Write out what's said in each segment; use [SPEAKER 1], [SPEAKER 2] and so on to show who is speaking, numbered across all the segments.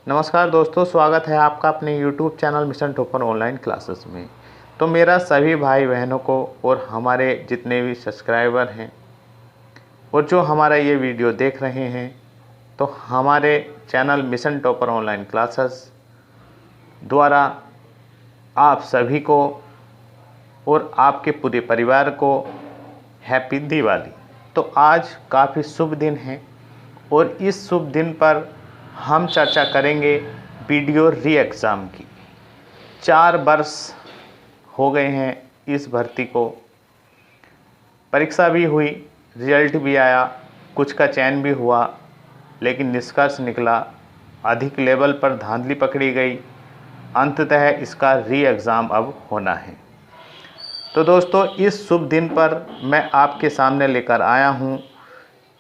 [SPEAKER 1] नमस्कार दोस्तों, स्वागत है आपका अपने YouTube channel mission topper online classes में। तो मेरा सभी भाई बहनों को और हमारे जितने भी सब्सक्राइबर हैं और जो हमारा ये वीडियो देख रहे हैं, तो हमारे channel mission topper online classes द्वारा आप सभी को और आपके पूरे परिवार को हैप्पी दिवाली। तो आज काफ़ी शुभ दिन है और इस शुभ दिन पर हम चर्चा करेंगे वीडियो री एग्ज़ाम की। 4 वर्ष हो गए हैं इस भर्ती को, परीक्षा भी हुई, रिजल्ट भी आया, कुछ का चयन भी हुआ, लेकिन निष्कर्ष निकला अधिक लेवल पर धांधली पकड़ी गई। अंततः इसका री एग्ज़ाम अब होना है। तो दोस्तों, इस शुभ दिन पर मैं आपके सामने लेकर आया हूं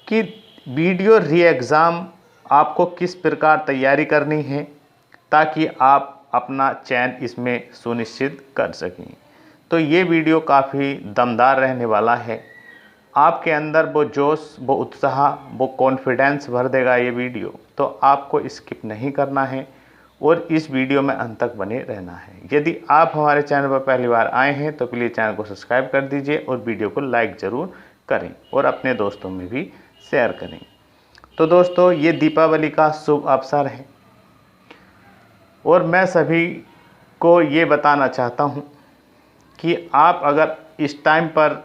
[SPEAKER 1] कि वीडियो री एग्ज़ाम आपको किस प्रकार तैयारी करनी है ताकि आप अपना चयन इसमें सुनिश्चित कर सकें। तो ये वीडियो काफ़ी दमदार रहने वाला है। आपके अंदर वो जोश, वो उत्साह, वो कॉन्फिडेंस भर देगा ये वीडियो। तो आपको स्किप नहीं करना है और इस वीडियो में अंत तक बने रहना है। यदि आप हमारे चैनल पर पहली बार आए हैं तो प्लीज़ चैनल को सब्सक्राइब कर दीजिए और वीडियो को लाइक ज़रूर करें और अपने दोस्तों में भी शेयर करें। तो दोस्तों, ये दीपावली का शुभ अवसर है और मैं सभी को ये बताना चाहता हूँ कि आप अगर इस टाइम पर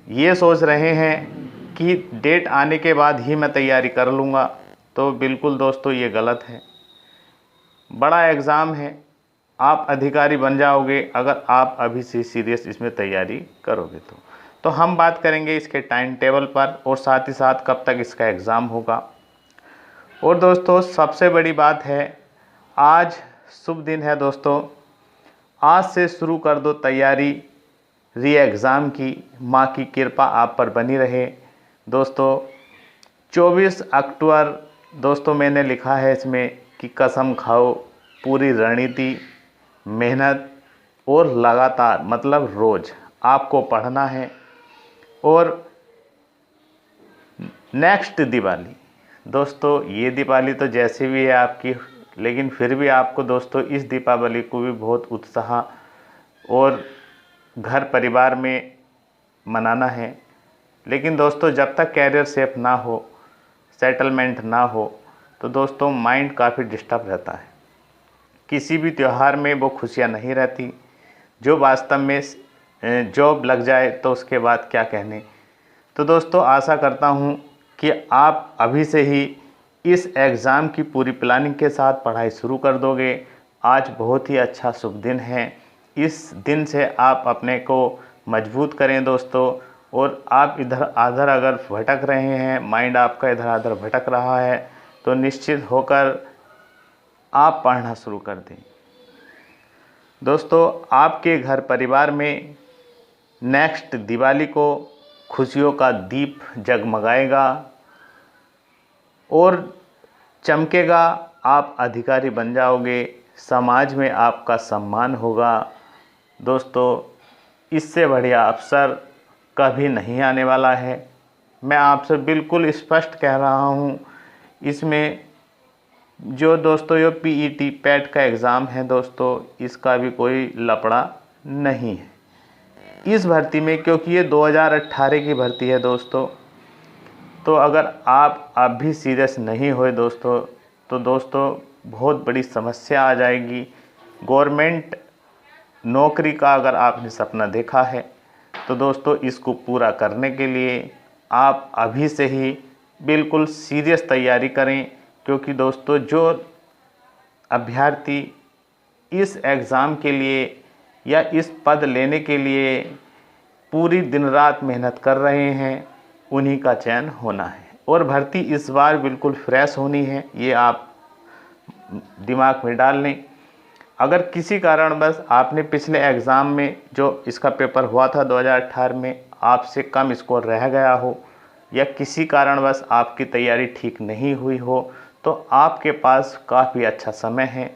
[SPEAKER 1] ये सोच रहे हैं कि डेट आने के बाद ही मैं तैयारी कर लूँगा, तो बिल्कुल दोस्तों ये गलत है। बड़ा एग्ज़ाम है, आप अधिकारी बन जाओगे अगर आप अभी से सीरियस इसमें तैयारी करोगे। तो हम बात करेंगे इसके टाइम टेबल पर और साथ ही साथ कब तक इसका एग्ज़ाम होगा। और दोस्तों, सबसे बड़ी बात है, आज शुभ दिन है दोस्तों। आज से शुरू कर दो तैयारी री एग्ज़ाम की। माँ की कृपा आप पर बनी रहे दोस्तों। 24 अक्टूबर दोस्तों मैंने लिखा है इसमें कि कसम खाओ, पूरी रणनीति, मेहनत और लगातार, मतलब रोज़ आपको पढ़ना है। और नेक्स्ट दिवाली दोस्तों, ये दिवाली तो जैसे भी है आपकी, लेकिन फिर भी आपको दोस्तों इस दीपावली को भी बहुत उत्साह और घर परिवार में मनाना है। लेकिन दोस्तों, जब तक कैरियर सेफ ना हो, सेटलमेंट ना हो, तो दोस्तों माइंड काफ़ी डिस्टर्ब रहता है। किसी भी त्यौहार में वो खुशियाँ नहीं रहती। जो वास्तव में जॉब लग जाए तो उसके बाद क्या कहने। तो दोस्तों, आशा करता हूँ कि आप अभी से ही इस एग्ज़ाम की पूरी प्लानिंग के साथ पढ़ाई शुरू कर दोगे। आज बहुत ही अच्छा शुभ दिन है। इस दिन से आप अपने को मजबूत करें दोस्तों। और आप इधर उधर अगर भटक रहे हैं, माइंड आपका इधर उधर भटक रहा है, तो निश्चित होकर आप पढ़ना शुरू कर दें दोस्तों। आपके घर परिवार में नेक्स्ट दिवाली को खुशियों का दीप जगमगाएगा और चमकेगा। आप अधिकारी बन जाओगे, समाज में आपका सम्मान होगा दोस्तों। इससे बढ़िया अवसर कभी नहीं आने वाला है। मैं आपसे बिल्कुल स्पष्ट कह रहा हूँ। इसमें जो दोस्तों ये पीईटी पैट का एग्ज़ाम है दोस्तों, इसका भी कोई लफड़ा नहीं है इस भर्ती में, क्योंकि ये 2018 की भर्ती है दोस्तों। तो अगर आप अब भी सीरियस नहीं हुए दोस्तों, तो दोस्तों बहुत बड़ी समस्या आ जाएगी। गवर्नमेंट नौकरी का अगर आपने सपना देखा है, तो दोस्तों इसको पूरा करने के लिए आप अभी से ही बिल्कुल सीरियस तैयारी करें। क्योंकि दोस्तों, जो अभ्यर्थी इस एग्ज़ाम के लिए या इस पद लेने के लिए पूरी दिन रात मेहनत कर रहे हैं, उन्हीं का चयन होना है। और भर्ती इस बार बिल्कुल फ्रेश होनी है, ये आप दिमाग में डाल लें। अगर किसी कारणवश आपने पिछले एग्ज़ाम में जो इसका पेपर हुआ था 2018 में, आपसे कम स्कोर रह गया हो या किसी कारणवश आपकी तैयारी ठीक नहीं हुई हो, तो आपके पास काफ़ी अच्छा समय है।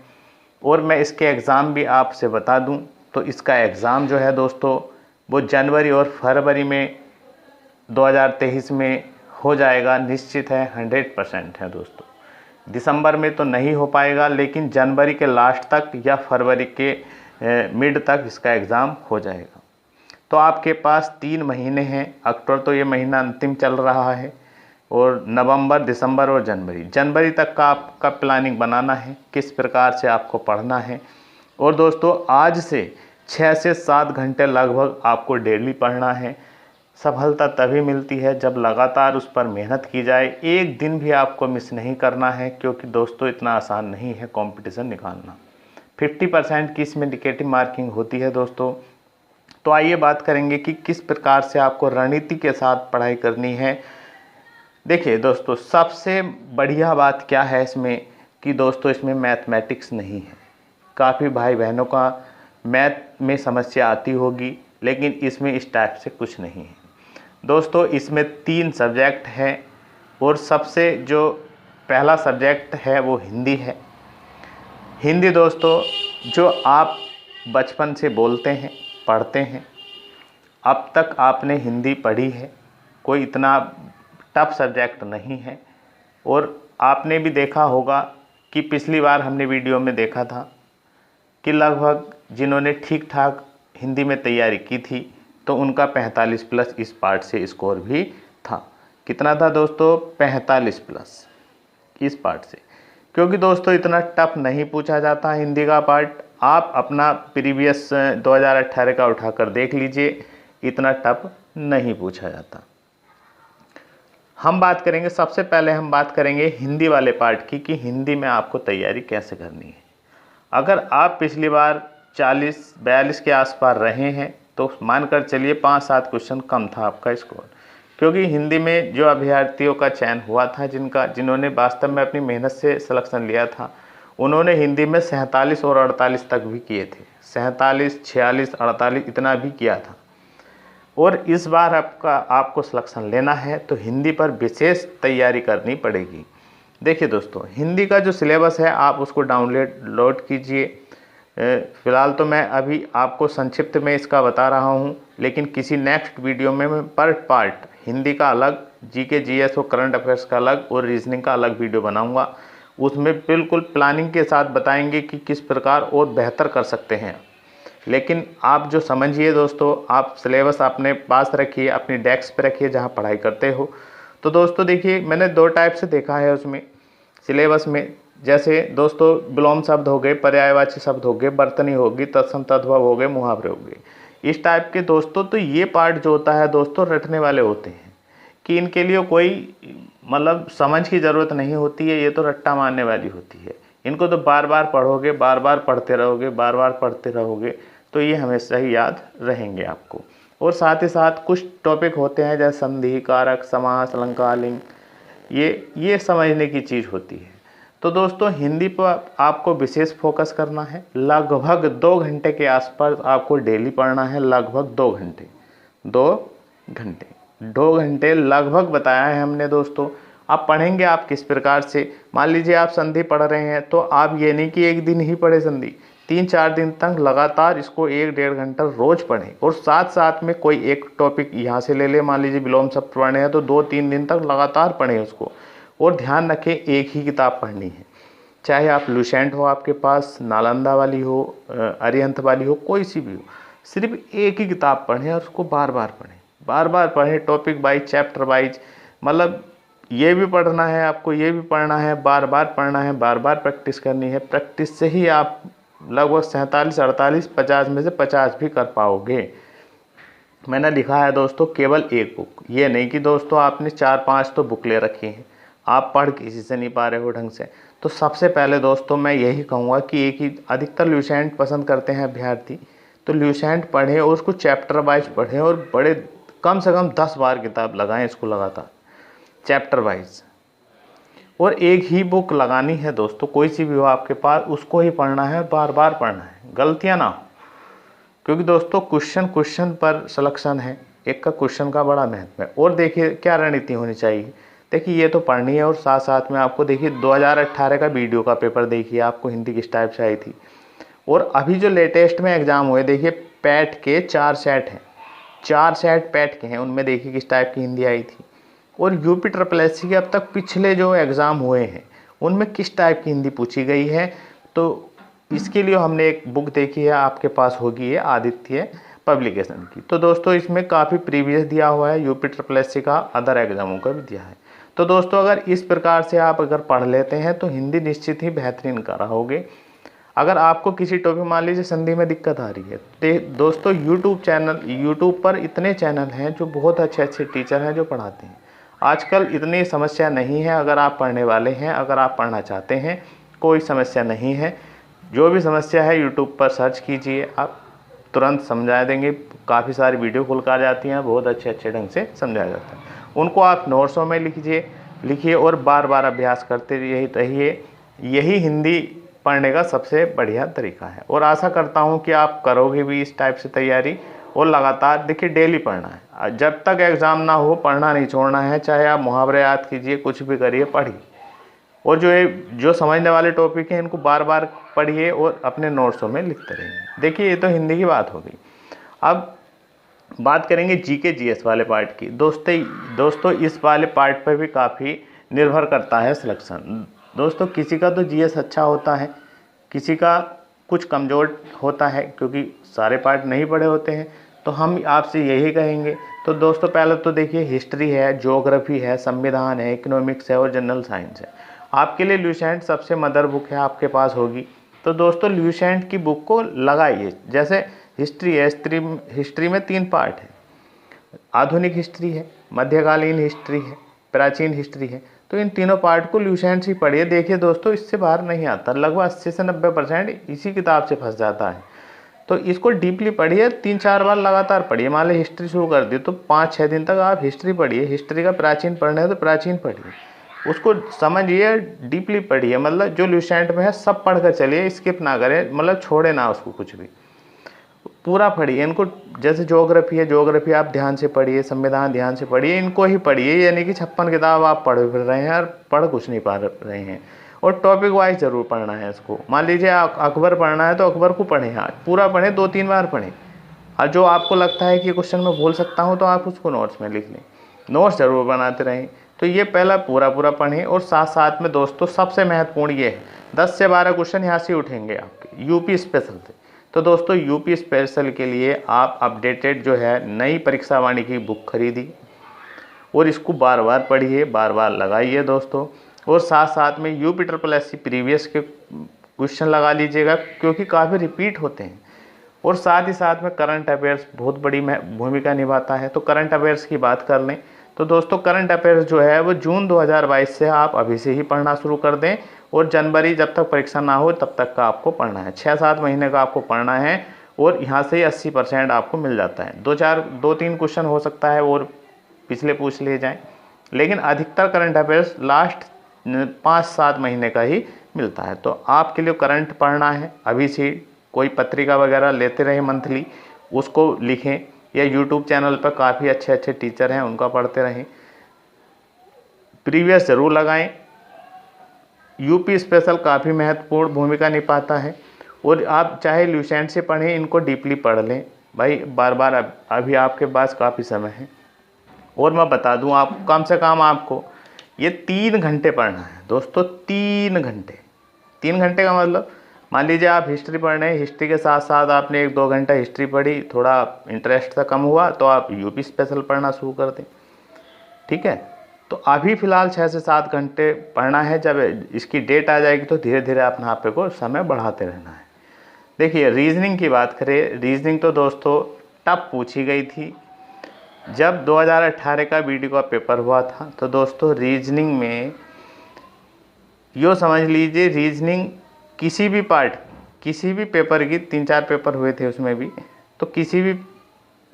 [SPEAKER 1] और मैं इसके एग्ज़ाम भी आपसे बता दूं, तो इसका एग्ज़ाम जो है दोस्तों, वो जनवरी और फरवरी में 2023 में हो जाएगा, निश्चित है, 100% है दोस्तों। दिसंबर में तो नहीं हो पाएगा, लेकिन जनवरी के लास्ट तक या फरवरी के मिड तक इसका एग्ज़ाम हो जाएगा। तो आपके पास 3 महीने हैं। अक्टूबर तो ये महीना अंतिम चल रहा है, और नवंबर, दिसंबर और जनवरी तक का आपका प्लानिंग बनाना है, किस प्रकार से आपको पढ़ना है। और दोस्तों आज से 6 से 7 घंटे लगभग आपको डेली पढ़ना है। सफलता तभी मिलती है जब लगातार उस पर मेहनत की जाए। एक दिन भी आपको मिस नहीं करना है, क्योंकि दोस्तों इतना आसान नहीं है कंपटीशन निकालना। 50% की इसमें नेगेटिव मार्किंग होती है दोस्तों। तो आइए बात करेंगे कि किस प्रकार से आपको रणनीति के साथ पढ़ाई करनी है। देखिए दोस्तों, सबसे बढ़िया बात क्या है इसमें कि दोस्तों इसमें मैथमेटिक्स नहीं है। काफ़ी भाई बहनों का मैथ में समस्या आती होगी, लेकिन इसमें इस टाइप से कुछ नहीं है दोस्तों। इसमें 3 सब्जेक्ट हैं, और सबसे जो पहला सब्जेक्ट है वो हिंदी है। हिंदी दोस्तों जो आप बचपन से बोलते हैं, पढ़ते हैं, अब तक आपने हिंदी पढ़ी है, कोई इतना टफ सब्जेक्ट नहीं है। और आपने भी देखा होगा कि पिछली बार हमने वीडियो में देखा था कि लगभग जिन्होंने ठीक ठाक हिंदी में तैयारी की थी तो उनका 45+ इस पार्ट से स्कोर भी था। कितना था दोस्तों? 45+ इस पार्ट से। क्योंकि दोस्तों इतना टफ नहीं पूछा जाता हिंदी का पार्ट। आप अपना प्रीवियस 2018 का उठाकर देख लीजिए, इतना टफ नहीं पूछा जाता। हम बात करेंगे, सबसे पहले हम बात करेंगे हिंदी वाले पार्ट की, कि हिंदी में आपको तैयारी कैसे करनी है। अगर आप पिछली बार 40-42 के आसपास रहे हैं तो मानकर चलिए 5-7 क्वेश्चन कम था आपका स्कोर। क्योंकि हिंदी में जो अभ्यर्थियों का चयन हुआ था, जिन्होंने वास्तव में अपनी मेहनत से सिलेक्शन लिया था, उन्होंने हिंदी में 47 और 48 तक भी किए थे। 47, 46, 48 इतना भी किया था। और इस बार आपको सिलेक्शन लेना है तो हिंदी पर विशेष तैयारी करनी पड़ेगी। देखिए दोस्तों, हिंदी का जो सिलेबस है आप उसको डाउनलोड कीजिए। फ़िलहाल तो मैं अभी आपको संक्षिप्त में इसका बता रहा हूँ, लेकिन किसी नेक्स्ट वीडियो में मैं पार्ट हिंदी का अलग, जीके जीएस और करंट अफेयर्स का अलग और रीजनिंग का अलग वीडियो बनाऊँगा। उसमें बिल्कुल प्लानिंग के साथ बताएंगे कि किस प्रकार और बेहतर कर सकते हैं। लेकिन आप जो समझिए दोस्तों, आप सिलेबस अपने पास रखिए, अपनी डेस्क पे रखिए जहाँ पढ़ाई करते हो। तो दोस्तों देखिए, मैंने 2 टाइप से देखा है उसमें सिलेबस में। जैसे दोस्तों विलोम शब्द हो गए, पर्यायवाची शब्द हो गए, बर्तनी होगी, तत्सम तद्भव हो गए, मुहावरे हो गए, इस टाइप के दोस्तों। तो ये पार्ट जो होता है दोस्तों रटने वाले होते हैं, कि इनके लिए कोई मतलब समझ की ज़रूरत नहीं होती है, ये तो रट्टा मारने वाली होती है। इनको तो बार बार पढ़ोगे, बार बार पढ़ते रहोगे, बार बार पढ़ते रहोगे, तो ये हमेशा ही याद रहेंगे आपको। और साथ ही साथ कुछ टॉपिक होते हैं जैसे संधि, कारक, समास, अलंकार, लिंग, ये समझने की चीज़ होती है। तो दोस्तों हिंदी पर आपको विशेष फोकस करना है। लगभग 2 घंटे के आसपास आपको डेली पढ़ना है। लगभग 2 घंटे 2 घंटे लगभग बताया है हमने दोस्तों। आप पढ़ेंगे आप किस प्रकार से, मान लीजिए आप संधि पढ़ रहे हैं तो आप ये नहीं कि एक दिन ही पढ़े संधि, 3-4 दिन तक लगातार इसको 1-1.5 घंटा रोज़ पढ़ें। और साथ साथ में कोई एक टॉपिक यहाँ से ले ले, मान लीजिए विलोम शब्द पढ़ने हैं तो 2-3 दिन तक लगातार पढ़ें उसको। और ध्यान रखें एक ही किताब पढ़नी है, चाहे आप लुसेंट हो आपके पास, नालंदा वाली हो, अरिहंत वाली हो, कोई सी भी हो, सिर्फ एक ही किताब पढ़ें और उसको बार बार पढ़ें, टॉपिक वाइज, चैप्टर वाइज। मतलब ये भी पढ़ना है आपको, ये भी पढ़ना है, बार बार पढ़ना है, बार बार प्रैक्टिस करनी है। प्रैक्टिस से ही आप लगभग 47, 48, 50 में से 50 भी कर पाओगे। मैंने लिखा है दोस्तों केवल एक बुक, ये नहीं कि दोस्तों आपने 4-5 तो बुक ले रखी हैं, आप पढ़ किसी से नहीं पा रहे हो ढंग से। तो सबसे पहले दोस्तों मैं यही कहूँगा कि एक ही, अधिकतर ल्यूसेंट पसंद करते हैं अभ्यर्थी, तो ल्यूसेंट पढ़ें और उसको चैप्टर वाइज पढ़ें, और बड़े कम से कम 10 बार किताब लगाएं इसको लगातार चैप्टर वाइज। और एक ही बुक लगानी है दोस्तों, कोई सी भी हो आपके पास, उसको ही पढ़ना है और बार बार पढ़ना है, गलतियाँ ना हो। क्योंकि दोस्तों क्वेश्चन पर सिलेक्शन है, एक का क्वेश्चन का बड़ा महत्व है। और देखिए क्या रणनीति होनी चाहिए। देखिए ये तो पढ़नी है, और साथ साथ में आपको देखिए 2018 का वीडियो का पेपर देखिए आपको हिंदी किस टाइप से आई थी। और अभी जो लेटेस्ट में एग्ज़ाम हुए देखिए पैट के 4 सेट हैं, 4 सेट पैट के हैं, उनमें देखिए किस टाइप की हिंदी आई थी। और यूपी SSSC के अब तक पिछले जो एग्ज़ाम हुए हैं उनमें किस टाइप की हिंदी पूछी गई है। तो इसके लिए हमने एक बुक देखी है, आपके पास होगी, ये आदित्य पब्लिकेशन की। तो दोस्तों इसमें काफ़ी प्रीवियस दिया हुआ है, यूपी SSS का, अदर एग्जामों का भी दिया है। तो दोस्तों अगर इस प्रकार से आप अगर पढ़ लेते हैं तो हिंदी निश्चित ही बेहतरीन कर रहोगे। अगर आपको किसी टॉपिक, मान लीजिए संधि में दिक्कत आ रही है, तो दोस्तों यूट्यूब पर इतने चैनल हैं जो बहुत अच्छे अच्छे टीचर हैं जो पढ़ाते हैं। आजकल इतनी समस्या नहीं है, अगर आप पढ़ने वाले हैं, अगर आप पढ़ना चाहते हैं, कोई समस्या नहीं है। जो भी समस्या है यूट्यूब पर सर्च कीजिए, आप तुरंत समझा देंगे। काफ़ी सारी वीडियो खुल कर जाती हैं, बहुत अच्छे अच्छे ढंग से समझाया जाता है। उनको आप नोट्सों में लिखिए और बार बार अभ्यास करते रहिए। यही हिंदी पढ़ने का सबसे बढ़िया तरीका है। और आशा करता हूँ कि आप करोगे भी इस टाइप से तैयारी, और लगातार देखिए डेली पढ़ना है। जब तक एग्ज़ाम ना हो पढ़ना नहीं छोड़ना है, चाहे आप मुहावरे याद कीजिए, कुछ भी करिए, पढ़िए। और जो समझने वाले टॉपिक हैं इनको बार बार पढ़िए और अपने नोट्सों में लिखते रहिए। देखिए ये तो हिंदी की बात हो गई। अब बात करेंगे GK GS वाले पार्ट की। दोस्तों इस वाले पार्ट पर भी काफ़ी निर्भर करता है सिलेक्शन। दोस्तों किसी का तो GS अच्छा होता है, किसी का कुछ कमज़ोर होता है, क्योंकि सारे पार्ट नहीं पढ़े होते हैं। तो हम आपसे यही कहेंगे। तो दोस्तों पहले तो देखिए हिस्ट्री है, ज्योग्राफी है, संविधान है, इकोनॉमिक्स है और जनरल साइंस है। आपके लिए ल्यूसेंट सबसे मदर बुक है, आपके पास होगी। तो दोस्तों ल्यूसेंट की बुक को लगाइए। जैसे हिस्ट्री है, हिस्ट्री में 3 पार्ट है, आधुनिक हिस्ट्री है, मध्यकालीन हिस्ट्री है, प्राचीन हिस्ट्री है। तो इन तीनों पार्ट को ल्यूसेंट से पढ़िए। देखिए दोस्तों इससे बाहर नहीं आता, लगभग 80 से 90% इसी किताब से फंस जाता है। तो इसको डीपली पढ़िए, 3-4 बार लगातार पढ़िए। मान लीजिए हिस्ट्री शुरू कर दी तो 5-6 दिन तक आप हिस्ट्री पढ़िए। हिस्ट्री का प्राचीन पढ़ना है तो प्राचीन पढ़िए, उसको समझिए, डीपली पढ़िए। मतलब जो ल्यूसेंट में है सब पढ़ कर चलिए, स्किप ना करें, मतलब छोड़े ना उसको, कुछ भी पूरा पढ़िए इनको। जैसे ज्योग्राफी है, ज्योग्राफी आप ध्यान से पढ़िए, संविधान ध्यान से पढ़िए, इनको ही पढ़िए। यानी कि 56 किताब आप पढ़ फिर रहे हैं और पढ़ कुछ नहीं पा रहे हैं। और टॉपिक वाइज ज़रूर पढ़ना है इसको। मान लीजिए अकबर पढ़ना है तो अकबर को पढ़ें, आज पूरा पढ़ें, 2-3 बार पढ़ें। और जो आपको लगता है कि क्वेश्चन मैं बोल सकता हूँ तो आप उसको नोट्स में लिख लें, नोट्स ज़रूर बनाते रहें। तो ये पहला पूरा पढ़ें। और साथ साथ में दोस्तों सबसे महत्वपूर्ण ये है, 10 से 12 क्वेश्चन यहाँ से उठेंगे आपके यूपी स्पेशल से। तो दोस्तों यूपी स्पेशल के लिए आप अपडेटेड जो है नई परीक्षा वाणी की बुक खरीदी और इसको बार बार पढ़िए, बार बार लगाइए दोस्तों। और साथ साथ में यूपी SSS प्रीवियस के क्वेश्चन लगा लीजिएगा, क्योंकि काफ़ी रिपीट होते हैं। और साथ ही साथ में करंट अफेयर्स बहुत बड़ी भूमिका निभाता है। तो करंट अफेयर्स की बात कर लें तो दोस्तों करंट अफेयर्स जो है वो जून 2022 से आप अभी से ही पढ़ना शुरू कर दें। और जनवरी जब तक परीक्षा ना हो तब तक का आपको पढ़ना है, 6-7 महीने का आपको पढ़ना है। और यहाँ से ही 80% आपको मिल जाता है। 2-3 क्वेश्चन हो सकता है और पिछले पूछ लिए जाएं, लेकिन अधिकतर करंट अफेयर्स लास्ट 5-7 महीने का ही मिलता है। तो आपके लिए करंट पढ़ना है अभी से। कोई पत्रिका वगैरह लेते रहे मंथली, उसको लिखें, या यूट्यूब चैनल पर काफ़ी अच्छे अच्छे टीचर हैं उनका पढ़ते रहें। प्रीवियस ज़रूर लगाएं। यूपी स्पेशल काफ़ी महत्वपूर्ण भूमिका निभाता है। और आप चाहे ल्यूसेंट से पढ़ें, इनको डीपली पढ़ लें भाई, बार बार। अभी आपके पास काफ़ी समय है। और मैं बता दूं, आप कम से कम आपको ये 3 घंटे पढ़ना है दोस्तों, 3 घंटे। 3 घंटे का मतलब, मान लीजिए आप हिस्ट्री पढ़ रहे हैं, हिस्ट्री के साथ साथ आपने 1-2 घंटा हिस्ट्री पढ़ी, थोड़ा इंटरेस्ट सा कम हुआ तो आप यूपी स्पेशल पढ़ना शुरू कर दें, ठीक है। तो अभी फ़िलहाल 6 से 7 घंटे पढ़ना है। जब इसकी डेट आ जाएगी तो धीरे धीरे अपने आप को समय बढ़ाते रहना है। देखिए रीजनिंग की बात करें, रीजनिंग तो दोस्तों टफ पूछी गई थी। जब 2018 का बीडी का पेपर हुआ था तो दोस्तों रीजनिंग में यो समझ लीजिए, रीजनिंग किसी भी पेपर की, 3-4 पेपर हुए थे उसमें भी, तो किसी भी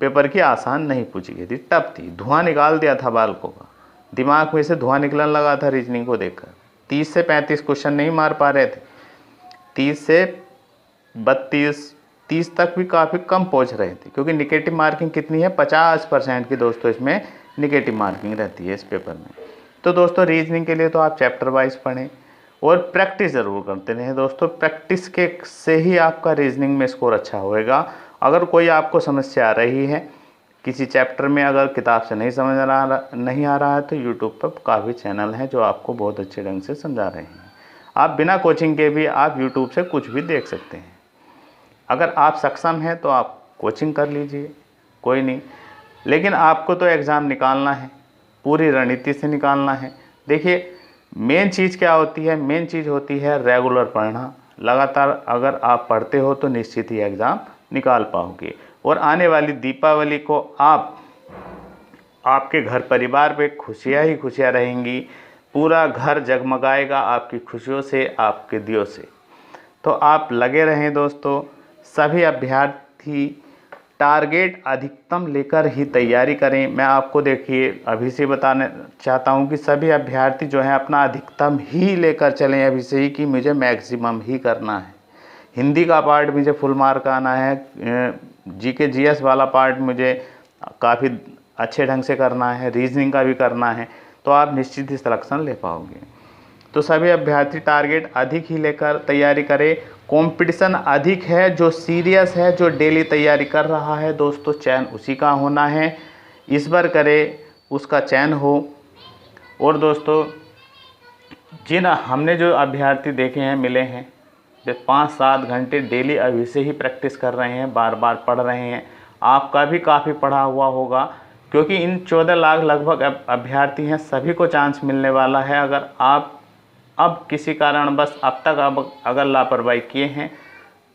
[SPEAKER 1] पेपर की आसान नहीं पूछी गई थी, टफ थी। धुआं निकाल दिया था बालकों का, दिमाग में से धुआं निकलने लगा था रीजनिंग को देखकर। 30 से 35 क्वेश्चन नहीं मार पा रहे थे, 30 से 32, 30 तक भी काफ़ी कम पहुंच रहे थे। क्योंकि निगेटिव मार्किंग कितनी है, 50% की दोस्तों इसमें निगेटिव मार्किंग रहती है इस पेपर में। तो दोस्तों रीजनिंग के लिए तो आप चैप्टर वाइज पढ़ें और प्रैक्टिस ज़रूर करते रहें दोस्तों। प्रैक्टिस के से ही आपका रीजनिंग में स्कोर अच्छा होएगा। अगर कोई आपको समस्या आ रही है किसी चैप्टर में, अगर किताब से नहीं आ रहा है, तो यूट्यूब पर काफ़ी चैनल हैं जो आपको बहुत अच्छे ढंग से समझा रहे हैं। आप बिना कोचिंग के भी आप यूट्यूब से कुछ भी देख सकते हैं। अगर आप सक्षम हैं तो आप कोचिंग कर लीजिए, कोई नहीं, लेकिन आपको तो एग्ज़ाम निकालना है, पूरी रणनीति से निकालना है। देखिए मेन चीज़ क्या होती है, मेन चीज़ होती है रेगुलर पढ़ना। लगातार अगर आप पढ़ते हो तो निश्चित ही एग्ज़ाम निकाल पाओगे। और आने वाली दीपावली को आपके घर परिवार पे खुशियाँ ही खुशियाँ रहेंगी, पूरा घर जगमगाएगा आपकी खुशियों से, आपके दियों से। तो आप लगे रहें दोस्तों। सभी अभ्यर्थी टारगेट अधिकतम लेकर ही तैयारी करें। मैं आपको देखिए अभी से बताना चाहता हूं कि सभी अभ्यर्थी जो हैं अपना अधिकतम ही लेकर चलें अभी से ही, कि मुझे मैक्सिमम ही करना है। हिंदी का पार्ट मुझे फुल मार्क आना है, जीके जीएस वाला पार्ट मुझे काफ़ी अच्छे ढंग से करना है, रीजनिंग का भी करना है, तो आप निश्चित ही सिलेक्शन ले पाओगे। तो सभी अभ्यर्थी टारगेट अधिक ही लेकर तैयारी करें। कंपटीशन अधिक है, जो सीरियस है, जो डेली तैयारी कर रहा है दोस्तों, चयन उसी का होना है। इस बार करे उसका चयन हो। और दोस्तों जिन हमने जो अभ्यर्थी देखे हैं, मिले हैं, जो 5-7 घंटे डेली अभी से ही प्रैक्टिस कर रहे हैं, बार बार पढ़ रहे हैं, आपका भी काफ़ी पढ़ा हुआ होगा, क्योंकि इन 14 लाख लगभग अभ्यर्थी हैं, सभी को चांस मिलने वाला है। अगर आप अब किसी कारण बस अब तक अगर लापरवाही किए हैं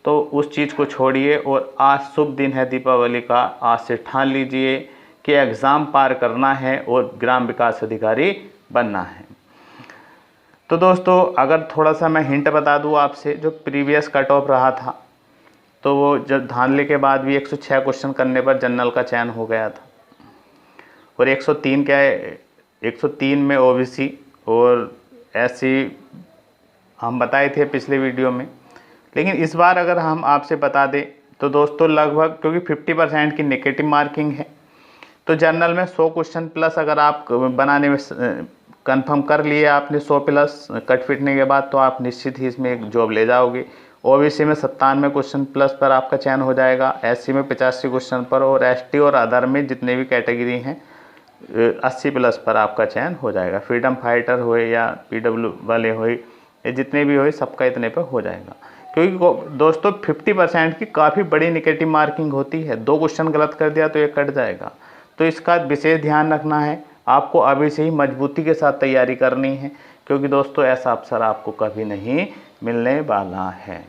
[SPEAKER 1] तो उस चीज़ को छोड़िए, और आज शुभ दिन है दीपावली का। आज से ठान लीजिए कि एग्ज़ाम पार करना है और ग्राम विकास अधिकारी बनना है। तो दोस्तों अगर थोड़ा सा मैं हिंट बता दूं आपसे, जो प्रीवियस कट ऑफ रहा था, तो वो जब धांधले के बाद भी 106 क्वेश्चन करने पर जनरल का चयन हो गया था, और 103 क्या है, 103 में ओबीसी और एससी हम बताए थे पिछले वीडियो में। लेकिन इस बार अगर हम आपसे बता दें तो दोस्तों लगभग, क्योंकि 50% की नेगेटिव मार्किंग है, तो जनरल में 100 क्वेश्चन प्लस अगर आप बनाने में कंफर्म कर लिए आपने 100 प्लस कट फिटने के बाद, तो आप निश्चित ही इसमें एक जॉब ले जाओगे। ओबीसी में 97 क्वेश्चन प्लस पर आपका चयन हो जाएगा, एससी में 85 क्वेश्चन पर, और एसटी और अदर में जितने भी कैटेगरी हैं 80 प्लस पर आपका चयन हो जाएगा। फ्रीडम फाइटर होए या पीडब्ल्यू वाले होए, ये जितने भी होए सबका इतने पर हो जाएगा। क्योंकि दोस्तों 50% की काफ़ी बड़ी नेगेटिव मार्किंग होती है, 2 क्वेश्चन गलत कर दिया तो ये कट जाएगा। तो इसका विशेष ध्यान रखना है, आपको अभी से ही मजबूती के साथ तैयारी करनी है, क्योंकि दोस्तों ऐसा अवसर आपको कभी नहीं मिलने वाला है।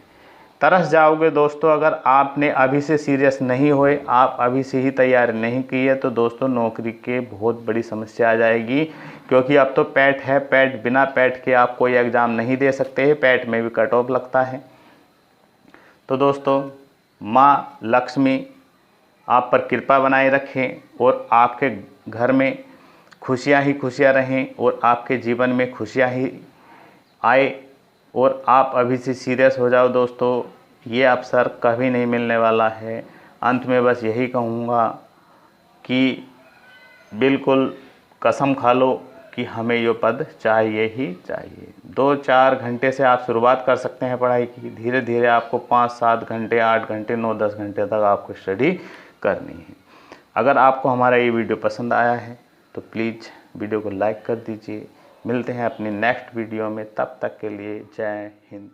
[SPEAKER 1] तरस जाओगे दोस्तों अगर आपने अभी से सीरियस नहीं हुए, आप अभी से ही तैयारी नहीं की है, तो दोस्तों नौकरी के बहुत बड़ी समस्या आ जाएगी। क्योंकि अब तो पैट है, पैट बिना पैट के आप कोई एग्ज़ाम नहीं दे सकते हैं, पैट में भी कट ऑफ लगता है। तो दोस्तों माँ लक्ष्मी आप पर कृपा बनाए रखें और आपके घर में खुशियाँ ही खुशियाँ रहें और आपके जीवन में खुशियाँ ही आए, और आप अभी से सीरियस हो जाओ दोस्तों, ये अवसर कभी नहीं मिलने वाला है। अंत में बस यही कहूँगा कि बिल्कुल कसम खा लो कि हमें ये पद चाहिए ही चाहिए। 2-4 घंटे से आप शुरुआत कर सकते हैं पढ़ाई की, धीरे धीरे आपको 5-7 घंटे, 8 घंटे, 9-10 घंटे तक आपको स्टडी करनी है। अगर आपको हमारा ये वीडियो पसंद आया है तो प्लीज़ वीडियो को लाइक कर दीजिए। मिलते हैं अपनी नेक्स्ट वीडियो में, तब तक के लिए जय हिंद।